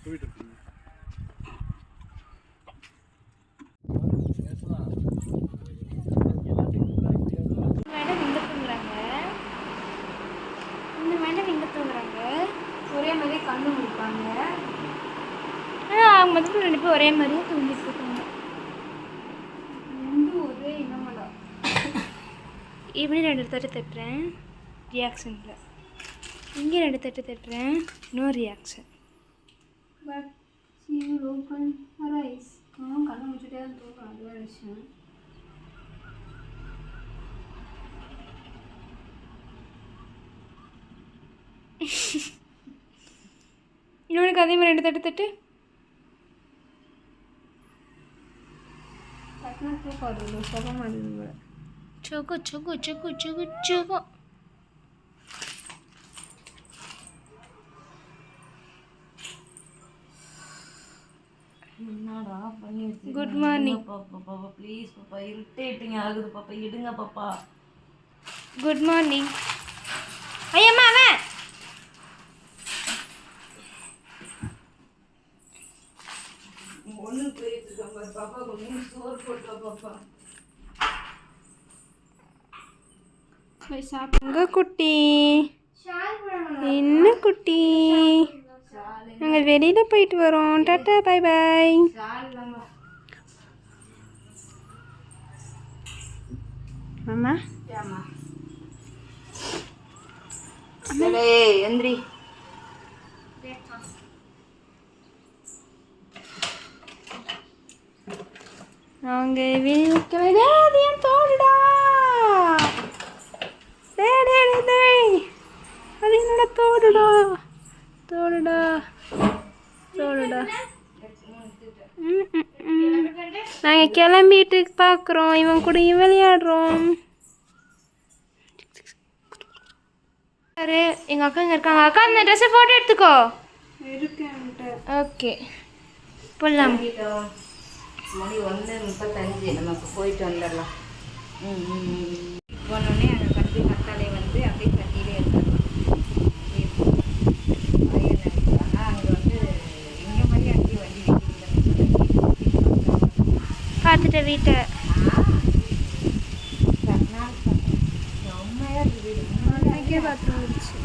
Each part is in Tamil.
ஒரே மாதிரியே கண்ணு முடிப்பாங்க. ஆனால் அவங்க மொத்தத்தில் 2 பேரும் ஒரே மாதிரியே தூங்கிட்டு இருக்காங்க. ஒரே இனமடா. இப்படி 2 தட்டு தட்டுறேன், ரியாக்ஷனில். இங்கே 2 தட்டு தட்டுறேன், no reaction. But she will open her eyes. கண்ணு முடிச்சுட்டே தான் தூக்கம், அது வேறு விஷயம். இவனுக்கு அதே மாதிரி 2 தட்டு தட்டு. சொகு சொகு சொகு சொகு சொகு. குட் மார்னிங் பாப்பா. ப்ளீஸ் பாப்பா, இரிட்டேட்டிங் ஆகுது பாப்பா, எடுங்க பாப்பா. Good morning. ஐயம்மா அவன் ஒன்று போயிட்டு இருக்காங்க பாப்பா, கொஞ்சம் சோறு போட்டா பாப்பா. சாப்பிடுங்க குட்டி. என்ன குட்டி, நாங்கள் வெளியில் போயிட்டு வரோம். டாட்டா பாய் பாய். அம்மா எந்திரி. நாங்கள் வெளியே என் தோடுடா. அது என்னோட தோடுடா, தோடுடா தோடுடா. நாங்கள் கிளம்பிட்டு பார்க்குறோம், இவன் கூட விளையாடுறோம். எங்கள் அக்கா இங்கே இருக்காங்க. அக்கா இந்த ட்ரெஸ்ஸை ஃபோட்டோ எடுத்துக்கோ. ஓகே போடலாம். மணி 1:35, நம்ம இப்போ போயிட்டு வந்துடலாம். போனோடனே அங்கே கட்டி கத்தாலே வந்து அப்படியே கட்டிலே எடுத்துடலாம். அங்கே வந்து இங்கே மாதிரி அங்கேயே வண்டி பார்த்துட்ட வீட்டை. செம்மையாக இருக்குது. எனக்கே பாத்ரூம் இருந்துச்சு.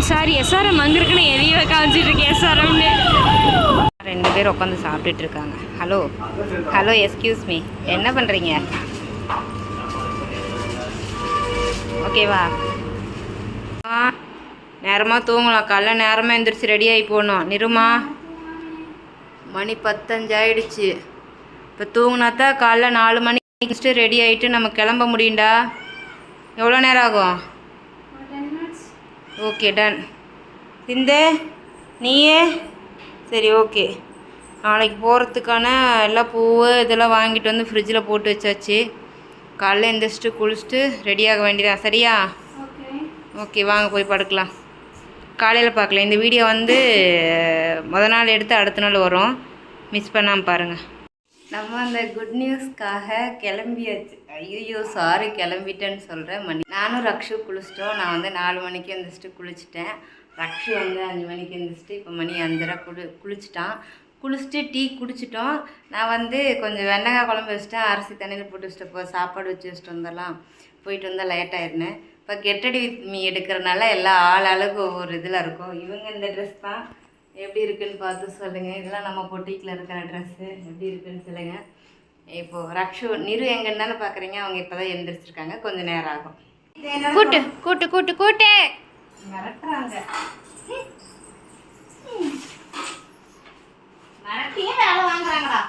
சாரி எஸ்ஆர்எம் அங்கே இருக்குன்னு எதையோ காமிச்சிட்டு இருக்கேன். எஸ்ஆர்எம்னு 2 பேர் உட்காந்து சாப்பிட்டுட்டு இருக்காங்க. ஹலோ ஹலோ, எஸ்கியூஸ் மீ, என்ன பண்ணுறீங்க? ஓகேவா? நேரமாக தூங்கலாம், காலைல நேரமாக எழுந்திரிச்சு ரெடி ஆகி போகணும். நிருமா, மணி 15 ஆயிடுச்சு. இப்போ தூங்கினா தான் காலைல 4 மணிக்கு ரெடி ஆகிட்டு நம்ம கிளம்ப முடியும்டா. எவ்வளோ நேரம் ஆகும்? Okay done. சிந்தே நீயே? சரி ஓகே. நாளைக்கு போகிறதுக்கான எல்லா பூவு இதெல்லாம் வாங்கிட்டு வந்து ஃப்ரிட்ஜில் போட்டு வச்சாச்சு. காலைல எழுந்திரிச்சிட்டு குளிச்சுட்டு ரெடியாக வேண்டியதான். சரியா? ஓகே வாங்க போய் படுக்கலாம். காலையில் பார்க்கலாம். இந்த வீடியோ வந்து முத நாள் எடுத்து அடுத்த நாள் வரும், மிஸ் பண்ணாமல் பாருங்கள். நம்ம அந்த குட் நியூஸ்க்காக கிளம்பியாச்சு. ஐயோ சாரி, கிளம்பிட்டேன்னு சொல்கிறேன். மணி நானும் ரக்ஷு குளிச்சிட்டோம். நான் வந்து 4 மணிக்கு எழுந்திரிச்சிட்டு குளிச்சிட்டேன். ரக்ஷு வந்து 5 மணிக்கு எழுந்திரிச்சிட்டு இப்போ மணி 5:30 குளிச்சிட்டான். குளிச்சுட்டு டீ குடிச்சிட்டோம். நான் வந்து கொஞ்சம் வெண்டைக்காய் குழம்பு வச்சுட்டேன், அரிசி தண்ணியில் போட்டு வச்சுட்டு இப்போ சாப்பாடு வச்சு வச்சுட்டு வந்துடலாம். போயிட்டு வந்தால் லேட் ஆயிருந்தேன். இப்போ கெட்டடி மீ எடுக்கிறனால எல்லாம் ஆள் அளவுக்கு ஒவ்வொரு இதில் இருக்கும். இவங்க இந்த ட்ரெஸ் தான் எப்படி இருக்குதுன்னு பார்த்து சொல்லுங்கள். இதெல்லாம் நம்ம பொட்டிக்கில் இருக்கிற ட்ரெஸ்ஸு எப்படி இருக்குதுன்னு சொல்லுங்கள். இப்போது ரக்ஷு நிரு எங்கன்னாலும் பார்க்குறீங்க, அவங்க இப்போ தான் எழுந்திரிச்சிருக்காங்க, கொஞ்சம் நேரம் ஆகும். கூட்டு கூட்டு கூட்டு கூட்டு மிரட்டுறாங்க. மிரட்டியே வேலை வாங்குறாங்கடா.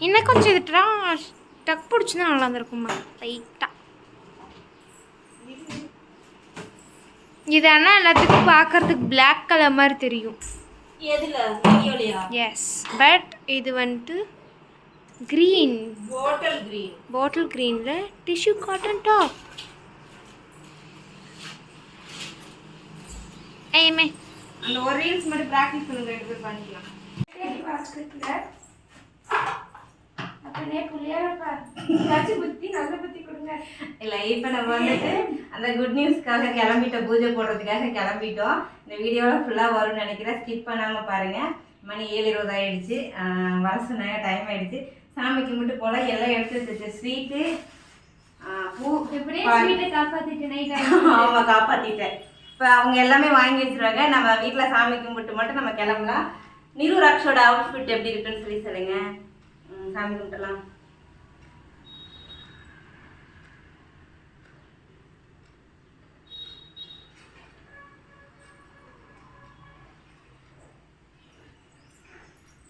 இன்னும் கொஞ்சம் இதுட்டா டக் பிடிச்சிதான் நல்லா இருந்திருக்குமா லைட்டாக. இது ஆனால் எல்லாத்துக்கும் பார்க்கறதுக்கு பிளாக் கலர் மாதிரி தெரியும். எதுல வீடியோலயா? எஸ், பட் இது வந்துட்டு க்ரீன், பாட்டில் க்ரீனில் டிஷ்யூ காட்டன் டாப். ஏமே அந்த ஒரு ரீல்ஸ் மட்டும் ப்ராக்டிஸ் பண்ணுங்க, 2 பேர் பண்ணிக்கலாம். இல்லை, இப்போ நம்ம வந்துட்டு அந்த குட் நியூஸ்க்காக கிளம்பிட்டோம், பூஜை போடுறதுக்காக கிளம்பிட்டோம். இந்த வீடியோவில் ஃபுல்லாக வரும்னு நினைக்கிறேன், ஸ்கிப் பண்ணாமல் பாருங்கள். மணி 7:20 ஆகிடுச்சு, வர சொன்னாங்க, டைம் ஆகிடுச்சு. சாமிக்கு மட்டும் போல் எல்லாம் எடுத்து வச்சுட்டு ஸ்வீட்டு பூ ஆமாம் காப்பாற்றிட்டேன். இப்போ அவங்க எல்லாமே வாங்கி வச்சுருவாங்க. நம்ம வீட்டில் சாமி கும்பிட்டு மட்டும் நம்ம கிளம்பலாம். நிரு ராக்ஷோட அவுட்ஃபிட் எப்படி இருக்குன்னு சொல்லி சொல்லுங்க. சாமி கும்பிட்டுலாம்.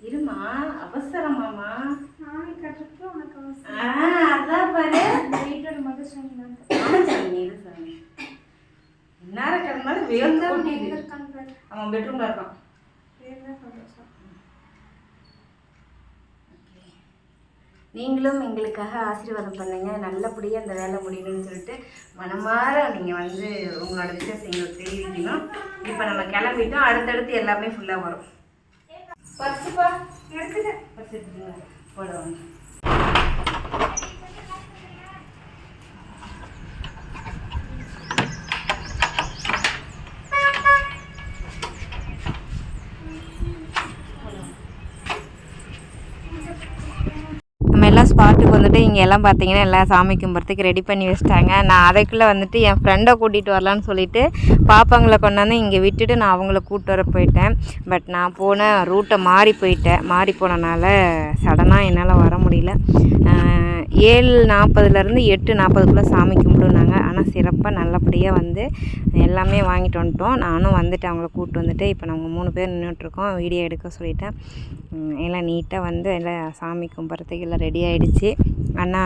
இருமா, அவசரமாமா? அதான் பாரு, நேரம் கிளம்பினாலும் வேணும். அவன் பெட்ரூம்ல இருக்கான். நீங்களும் எங்களுக்காக ஆசீர்வாதம் பண்ணுங்க, நல்லபடியாக அந்த வேலை முடியணும்னு சொல்லிட்டு மனமாற நீங்கள் வந்து உங்களோட விஷயத்தை எங்களுக்கு தெரிவிக்கணும். இப்போ நம்ம கிளம்பிட்டோம், அடுத்தடுத்து எல்லாமே ஃபுல்லாக வரும். பர்ஸுப்பா எடுத்துட்டேன், பர்ஸ் எடுத்துங்க போடுவாங்க. நம்ம எல்லாம் ஸ்பாட்டுக்கு வந்துட்டு இங்கே எல்லாம் பார்த்தீங்கன்னா எல்லாம் சாமி கும்பிட்றதுக்கு ரெடி பண்ணி வச்சிட்டாங்க. நான் அதுக்குள்ளே வந்துட்டு என் ஃப்ரெண்டை கூட்டிகிட்டு வரலான்னு சொல்லிட்டு பாப்பாங்களை கொண்டாந்து இங்கே விட்டுட்டு நான் அவங்கள கூப்பிட்டு வர போயிட்டேன். பட் நான் போன ரூட்டை மாறி போனனால சடனாக என்னால் வர முடியல. 7:40 8:40 சாமி கும்பிடுனாங்க. ஆனால் சிறப்பாக நல்லபடியாக வந்து எல்லாமே வாங்கிட்டு வந்துட்டோம். நானும் வந்துட்டு அவங்கள கூப்பிட்டு வந்துட்டு இப்போ நாங்கள் 3 பேர் நின்றுட்டுருக்கோம். வீடியோ எடுக்க சொல்லிட்டேன். எல்லாம் நீட்டாக வந்து எல்லாம் சாமி கும்பிட்றதுக்கு எல்லாம் ரெடி ஆகிடுச்சு. அண்ணா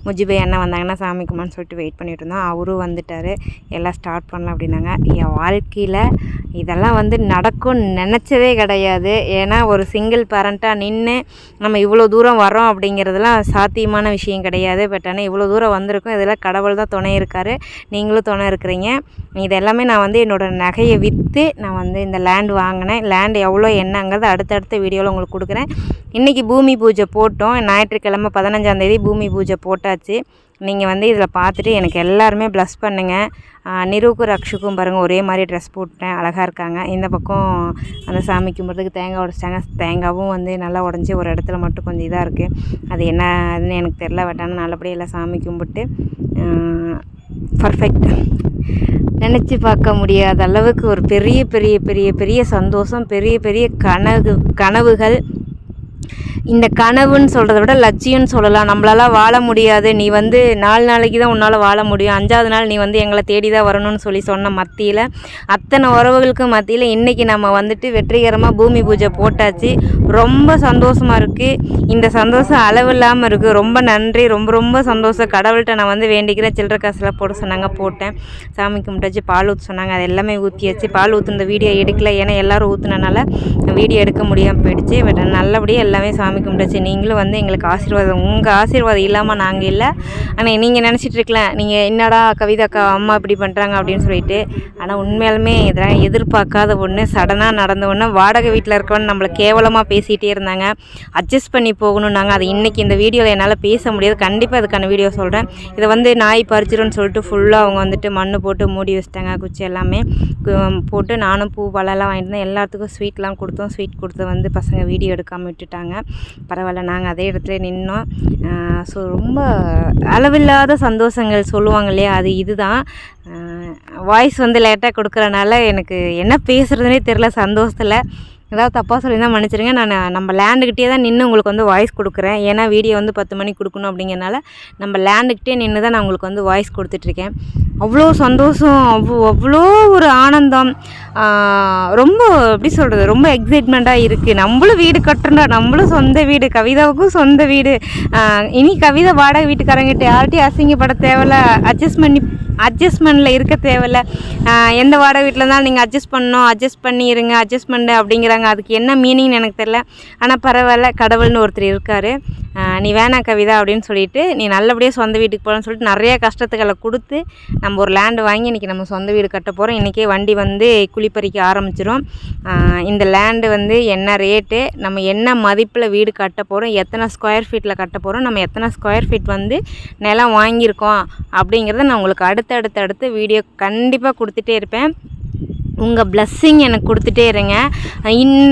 முஜிபை அண்ணா வந்தாங்கன்னா சாமி கும்பிட்னு சொல்லிட்டு வெயிட் பண்ணிகிட்டு இருந்தோம். அவரும் வந்துட்டார். எல்லாம் ஸ்டார்ட் பண்ணலாம் அப்படின்னாங்க. என் வாழ்க்கையில் இதெல்லாம் வந்து நடக்கும்னு நினச்சதே கிடையாது. ஏன்னா ஒரு சிங்கிள் பேரண்ட்டாக நின்று நம்ம இவ்வளோ தூரம் வரோம் அப்படிங்கிறதுலாம் சாத்தியமான விஷயம் கிடையாது. பட் ஆனால் இவ்வளோ தூரம் வந்திருக்கோம், இதெல்லாம் கடவுள் தான் துணை இருக்கார், நீங்களும் துணை இருக்கிறீங்க. இது எல்லாமே நான் வந்து என்னோடய நகையை விற்று நான் வந்து இந்த லேண்ட் வாங்கினேன். லேண்ட் எவ்வளோ என்னங்கிறது அடுத்தடுத்த வீடியோவில் உங்களுக்கு கொடுக்குறேன். இன்றைக்கி பூமி பூஜை போட்டோம். ஞாயிற்றுக்கிழமை 15ஆம் தேதி பூமி பூஜை போட்டாச்சு. நீங்கள் வந்து இதில் பார்த்துட்டு எனக்கு எல்லாருமே ப்ளஸ் பண்ணுங்கள். நிருக்கும் ரக்ஷுக்கும் பாருங்கள், ஒரே மாதிரி ட்ரெஸ் போட்டேன், அழகாக இருக்காங்க. இந்த பக்கம் அந்த சாமி கும்பிட்றதுக்கு தேங்காய் உடைச்சிட்டாங்க. தேங்காவும் வந்து நல்லா உடஞ்சி ஒரு இடத்துல மட்டும் கொஞ்சம் இதாக இருக்குது. அது என்ன அதுன்னு எனக்கு தெரில. வட்டான நல்லபடியாக எல்லாம் சாமி கும்பிட்டு பர்ஃபெக்ட். நினச்சி பார்க்க முடியாத அளவுக்கு ஒரு பெரிய பெரிய பெரிய பெரிய சந்தோஷம், பெரிய பெரிய கனவுகள். இந்த கனவுன்னு சொல்கிறத விட லட்சியம்னு சொல்லலாம். நம்மளால் வாழ முடியாது, நீ வந்து 4 நாளைக்கு தான் உன்னால் வாழ முடியும், 5ஆவது நாள் நீ வந்து எங்களை தேடி தான் வரணும்னு சொல்லி சொன்ன மத்தியில், அத்தனை உறவுகளுக்கும் மத்தியில் இன்றைக்கி நம்ம வந்துட்டு வெற்றிகரமாக பூமி பூஜை போட்டாச்சு. ரொம்ப சந்தோஷமாக இருக்குது. இந்த சந்தோஷம் அளவில்லாமல் இருக்குது. ரொம்ப நன்றி, ரொம்ப ரொம்ப சந்தோஷம். கடவுள்கிட்ட நான் வந்து வேண்டிக்கிறேன். சில்லற காசில் போட சொன்னாங்க, போட்டேன். சாமி கும்பிட்டாச்சு. பால் ஊற்ற சொன்னாங்க, அது எல்லாமே ஊற்றியாச்சு. பால் ஊற்றுன வீடியோ எடுக்கல, ஏன்னா எல்லோரும் ஊற்றுனனால வீடியோ எடுக்க முடியாமல் போயிடுச்சு. பட் நல்லபடியாக எல்லாமே சாமி கும்பிட்டாச்சு. நீங்களும் வந்து எங்களுக்கு ஆசீர்வாதம், உங்கள் ஆசீர்வாதம் இல்லாமல் நாங்கள் இல்லை. ஆனால் நீங்கள் நினச்சிட்டு இருக்கலாம், நீங்கள் என்னடா கவிதாக்கா அம்மா இப்படி பண்ணுறாங்க அப்படின்னு சொல்லிட்டு. ஆனால் உண்மையாலுமே இதெல்லாம் எதிர்பார்க்காத ஒன்று, சடனாக நடந்த ஒன்று. வாடகை வீட்டில் இருக்கவன்னு நம்மளை கேவலமாக பேசிகிட்டே இருந்தாங்க, அட்ஜஸ்ட் பண்ணி போகணுன்னாங்க. அது இன்றைக்கி இந்த வீடியோவில் என்னால் பேச முடியாது. கண்டிப்பாக அதுக்கான வீடியோ சொல்கிறேன். இதை வந்து நாய் பறிச்சிடும்னு சொல்லிட்டு ஃபுல்லாக அவங்க வந்துட்டு மண் போட்டு மூடி வச்சிட்டாங்க. குச்சி எல்லாமே போட்டு நானும் பூ பழம்லாம் வாங்கிட்டு இருந்தேன். எல்லாத்துக்கும் ஸ்வீட்லாம் கொடுத்தோம். ஸ்வீட் கொடுத்து வந்து பசங்க வீடியோ எடுக்காமல் விட்டுட்டாங்க. பரவாயில்ல, நாங்கள் அதே இடத்துல நின்னோம். ஸோ ரொம்ப அளவில்லாத சந்தோஷங்கள் சொல்லுவாங்க இல்லையா, அது இதுதான். வாய்ஸ் வந்து லேட்டாக கொடுக்குறனால எனக்கு என்ன பேசுகிறதுனே தெரில சந்தோஷத்தில். ஏதாவது தப்பாக சொல்லியிருந்தால் மன்னிச்சிடுங்க. நான் நம்ம லேண்டுக்கிட்டே தான் நின்று உங்களுக்கு வந்து வாய்ஸ் கொடுக்குறேன். ஏன்னா வீடியோ வந்து 10 மணிக்கு கொடுக்கணும் அப்படிங்கிறனால நம்ம லேண்டுக்கிட்டே நின்று தான் நான் உங்களுக்கு வந்து வாய்ஸ் கொடுத்துட்ருக்கேன். அவ்வளோ சந்தோஷம், அவ்வளோ ஒரு ஆனந்தம். ரொம்ப எப்படி சொல்கிறது, ரொம்ப எக்ஸைட்மெண்ட்டாக இருக்குது. நம்மளும் வீடு கட்டுறோம்டா, நம்மளும் சொந்த வீடு, கவிதாவுக்கும் சொந்த வீடு. இனி கவிதை வாடகை வீட்டுக்காரங்கிட்ட யார்கிட்டையும் அசிங்கப்பட தேவையில்ல, அட்ஜஸ்ட்மெண்ட்டில் இருக்க தேவையில்ல. எந்த வாடகை வீட்டில் இருந்தாலும் நீங்கள் அட்ஜஸ்ட் பண்ணிடுங்க, அட்ஜஸ்ட்மெண்ட்டு அப்படிங்கிறாங்க. அதுக்கு என்ன மீனிங்னு எனக்கு தெரியல. ஆனால் பரவாயில்ல, கடவுள்னு ஒருத்தர் இருக்கார். நீ வேணாம் கவிதா அப்படின்னு சொல்லிட்டு நீ நல்லபடியாக சொந்த வீட்டுக்கு போகலான்னு சொல்லிட்டு நிறைய கஷ்டத்துக்களை கொடுத்து நம்ம ஒரு லேண்டு வாங்கி இன்றைக்கி நம்ம சொந்த வீடு கட்ட போகிறோம். இன்றைக்கே வண்டி வந்து குழிப்பறிக்க ஆரம்பிச்சிடும். இந்த லேண்டு வந்து என்ன ரேட்டு, நம்ம என்ன மதிப்பில் வீடு கட்ட போகிறோம், எத்தனை ஸ்கொயர் ஃபீட்டில் கட்ட போகிறோம், நம்ம எத்தனை ஸ்கொயர் ஃபீட் வந்து நிலம் வாங்கியிருக்கோம் அப்படிங்கிறத நான் உங்களுக்கு அடுத்த வீடியோ கண்டிப்பாக கொடுத்துட்டே இருப்பேன். உங்கள் பிளஸ்ஸிங் எனக்கு கொடுத்துட்டே இருங்க.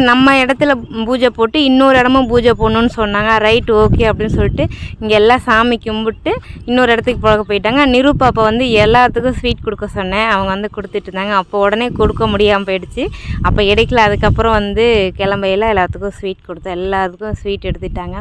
நம்ம இடத்துல பூஜை போட்டு இன்னொரு இடமும் பூஜை போடணுன்னு சொன்னாங்க. ரைட், ஓகே அப்படின்னு சொல்லிட்டு இங்கே எல்லாம் சாமி கும்பிட்டு இன்னொரு இடத்துக்கு போக போயிட்டாங்க. நிரூபாப்பா வந்து எல்லாத்துக்கும் ஸ்வீட் கொடுக்க சொன்னேன். அவங்க வந்து கொடுத்துட்டு இருந்தாங்க. அப்போ உடனே கொடுக்க முடியாமல் போயிடுச்சு. அப்போ இடைக்கல அதுக்கப்புறம் வந்து கிளம்பையில் எல்லாத்துக்கும் ஸ்வீட் கொடுத்தேன். எல்லாத்துக்கும் ஸ்வீட் எடுத்துட்டாங்க.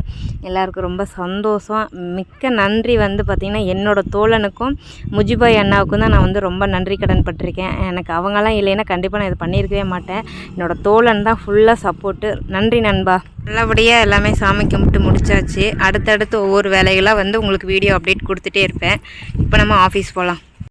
எல்லாருக்கும் ரொம்ப சந்தோஷம். மிக்க நன்றி. வந்து பார்த்திங்கன்னா என்னோடய தோழனுக்கும் முஜிபாய் அண்ணாவுக்கும் தான் நான் வந்து ரொம்ப நன்றி கடன் பட்டிருக்கேன். எனக்கு அவங்களாம் இல்லைன்னா கண்டிப்பாக நான் இது பண்ணியிருக்கவே மாட்டேன். என்னோடய தோழன் தான் ஃபுல்லாக சப்போர்ட்டு. நன்றி நண்பா. நல்லபடியாக எல்லாமே சாமி கும்பிட்டு முடிச்சாச்சு. அடுத்தடுத்து ஒவ்வொரு வேலைகளாக வந்து உங்களுக்கு வீடியோ அப்டேட் கொடுத்துட்டே இருப்பேன். இப்போ நம்ம ஆஃபீஸ் போகலாம்.